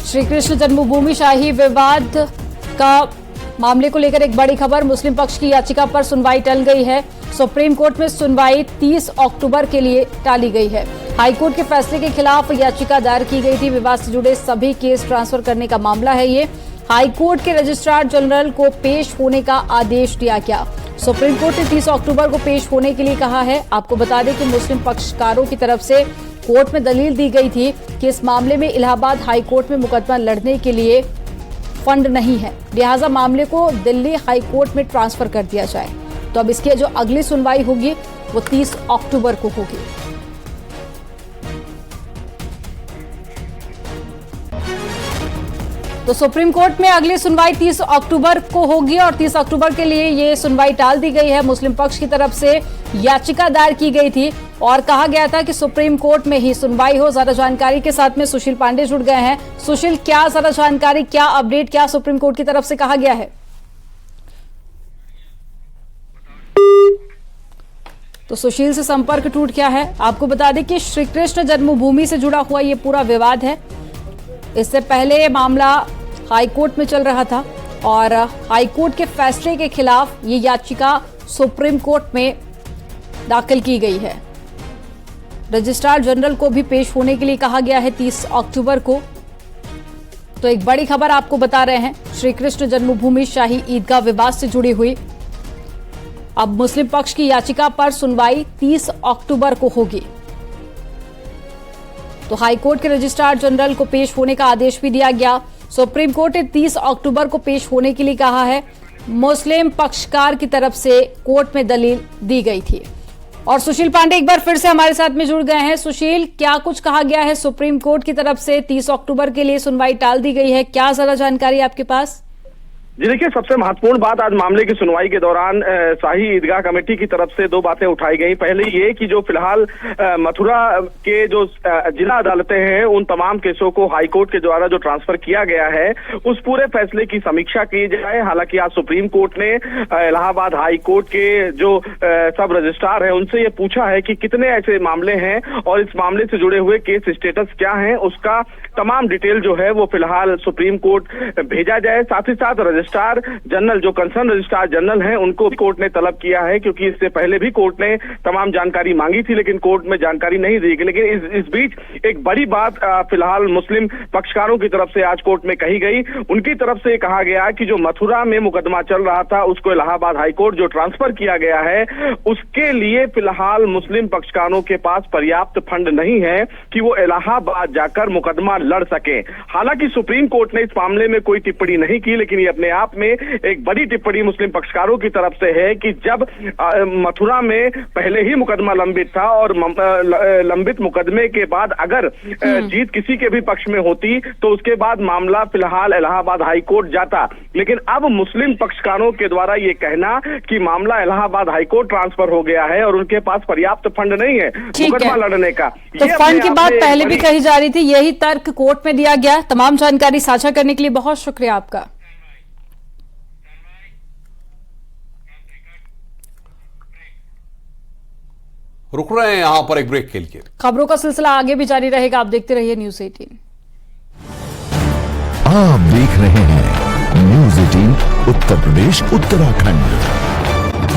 श्री कृष्ण जन्मभूमि शाही विवाद का मामले को लेकर एक बड़ी खबर। मुस्लिम पक्ष की याचिका पर सुनवाई टल गई है। सुप्रीम कोर्ट में सुनवाई 30 अक्टूबर के लिए टाली गई है। हाईकोर्ट के फैसले के खिलाफ याचिका दायर की गई थी। विवाद से जुड़े सभी केस ट्रांसफर करने का मामला है ये। हाईकोर्ट के रजिस्ट्रार जनरल को पेश होने का आदेश दिया गया। सुप्रीम कोर्ट ने 30 अक्टूबर को पेश होने के लिए कहा है। आपको बता दें कि मुस्लिम पक्षकारों की तरफ से कोर्ट में दलील दी गई थी कि इस मामले में इलाहाबाद हाई कोर्ट में मुकदमा लड़ने के लिए फंड नहीं है, लिहाजा मामले को दिल्ली हाई कोर्ट में ट्रांसफर कर दिया जाए। तो अब इसकी जो अगली सुनवाई होगी वो 30 अक्टूबर को होगी। तो सुप्रीम कोर्ट में अगली सुनवाई 30 अक्टूबर को होगी और 30 अक्टूबर के लिए ये सुनवाई टाल दी गई है। मुस्लिम पक्ष की तरफ से याचिका दायर की गई थी और कहा गया था कि सुप्रीम कोर्ट में ही सुनवाई हो। ज्यादा जानकारी के साथ में सुशील पांडे जुड़ गए हैं। सुशील, क्या ज्यादा जानकारी, क्या अपडेट, क्या सुप्रीम कोर्ट की तरफ से कहा गया है? तो सुशील से संपर्क टूट गया है। आपको बता दें कि श्री कृष्ण जन्मभूमि से जुड़ा हुआ ये पूरा विवाद है। इससे पहले मामला हाईकोर्ट में चल रहा था और हाईकोर्ट के फैसले के खिलाफ ये याचिका सुप्रीम कोर्ट में दाखिल की गई है। रजिस्ट्रार जनरल को भी पेश होने के लिए कहा गया है 30 अक्टूबर को। तो एक बड़ी खबर आपको बता रहे हैं, श्री कृष्ण जन्मभूमि शाही ईदगाह विवाद से जुड़ी हुई अब मुस्लिम पक्ष की याचिका पर सुनवाई 30 अक्टूबर को होगी। तो हाईकोर्ट के रजिस्ट्रार जनरल को पेश होने का आदेश भी दिया गया। सुप्रीम कोर्ट ने 30 अक्टूबर को पेश होने के लिए कहा है। मुस्लिम पक्षकार की तरफ से कोर्ट में दलील दी गई थी। और सुशील पांडे एक बार फिर से हमारे साथ में जुड़ गए हैं। सुशील, क्या कुछ कहा गया है सुप्रीम कोर्ट की तरफ से? 30 अक्टूबर के लिए सुनवाई टाल दी गई है, क्या ज्यादा जानकारी आपके पास? जी देखिए, सबसे महत्वपूर्ण बात आज मामले की सुनवाई के दौरान शाही ईदगाह कमेटी की तरफ से दो बातें उठाई गई। पहले ये कि जो फिलहाल मथुरा के जो जिला अदालतें हैं उन तमाम केसों को हाईकोर्ट के द्वारा जो ट्रांसफर किया गया है उस पूरे फैसले की समीक्षा की जाए। हालांकि आज सुप्रीम कोर्ट ने इलाहाबाद हाई कोर्ट के जो सब रजिस्ट्रार हैं उनसे ये पूछा है कि कितने ऐसे मामले हैं और इस मामले से जुड़े हुए केस स्टेटस क्या है, उसका तमाम डिटेल जो है वो फिलहाल सुप्रीम कोर्ट भेजा जाए। साथ ही साथ रजिस्ट्रार जनरल, जो कंसर्न रजिस्ट्रार जनरल हैं, उनको कोर्ट ने तलब किया है, क्योंकि इससे पहले भी कोर्ट ने तमाम जानकारी मांगी थी लेकिन कोर्ट में जानकारी नहीं दी गई। लेकिन इस बीच एक बड़ी बात फिलहाल मुस्लिम पक्षकारों की तरफ से आज कोर्ट में कही गई। उनकी तरफ से कहा गया कि जो मथुरा में मुकदमा चल रहा था उसको इलाहाबाद हाईकोर्ट जो ट्रांसफर किया गया है उसके लिए फिलहाल मुस्लिम पक्षकारों के पास पर्याप्त फंड नहीं है कि वो इलाहाबाद जाकर मुकदमा लड़ सके। हालांकि सुप्रीम कोर्ट ने इस मामले में कोई टिप्पणी नहीं की, लेकिन ये अपने आप में एक बड़ी टिप्पणी मुस्लिम पक्षकारों की तरफ से है कि जब मथुरा में पहले ही मुकदमा लंबित था और लंबित मुकदमे के बाद अगर जीत किसी के भी पक्ष में होती तो उसके बाद मामला फिलहाल इलाहाबाद हाईकोर्ट जाता। लेकिन अब मुस्लिम पक्षकारों के द्वारा ये कहना कि मामला इलाहाबाद हाईकोर्ट ट्रांसफर हो गया है और उनके पास पर्याप्त फंड नहीं है मुकदमा लड़ने का। तो फंड की बात पहले भी कही जा रही थी, यही तर्क कोर्ट में दिया गया। तमाम जानकारी साझा करने के लिए बहुत शुक्रिया आपका। रुक रहे हैं यहां पर एक ब्रेक के लिए। खबरों का सिलसिला आगे भी जारी रहेगा, आप देखते रहिए न्यूज़ 18। आप देख रहे हैं न्यूज़ 18 उत्तर प्रदेश उत्तराखंड।